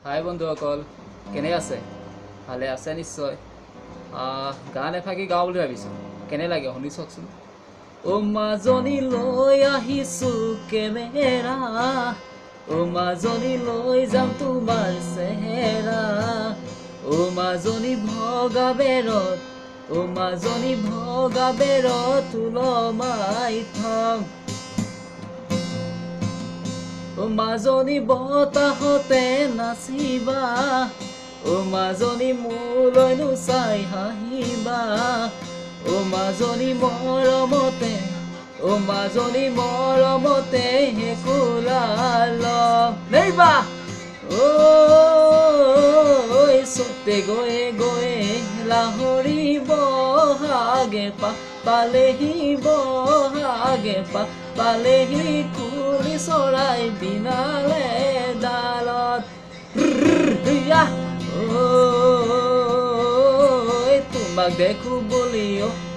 হাই বন্ধুসকল, কেনে আছে? ভালে আছে নিশ্চয়। গান এফাকি গাওঁ বুলি ভাবিছোঁ, কেনে লাগে শুনি চাওকচোন। অ মাজনী লৈ আহিছোঁ কেমেৰা, অ মাজনী লৈ যাম তোমাৰ চেহেৰা, অ মাজনী ভগা বেৰত, অ মাজনী ভগা বেৰত ওলমাই থম, অ মাজনী বতাহতে নাচিবা, অ মাজনী মোলৈনো চাই হাঁহিবা, অ মাজনী মৰমতে, অ মাজনী মৰমতে হেকুলালম নেইবা, ঐ চতে গৈয়ে গৈয়ে লাহৰি বহাগে পালেহি বহাগে পালেহি কুলি চৰাই বিনালে ডালত, তোমাক দেখো বুলি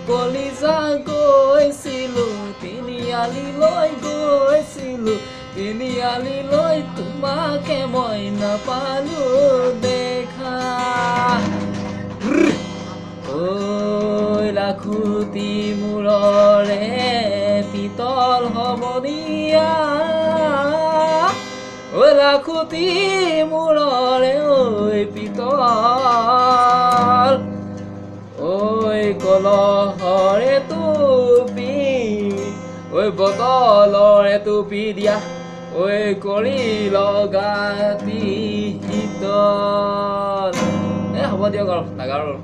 কলিজা গৈছিলোঁ, তিনিআলিলৈ গৈছিলোঁ, তিনিআলিলৈ তোমাকে মই নাপালো দেখা, ঐ লাখুটি মূৰৰে পিতল হবনীয়া, ঐ লাখুটি মূৰৰে ঐ পিতল, ঐ কলহৰে টুপি, ঐ বটলৰে টুপি দিয়া, ঐ কৰি লগাতি শীতল। হ'ব দিয়ক আৰু নাগাৰো।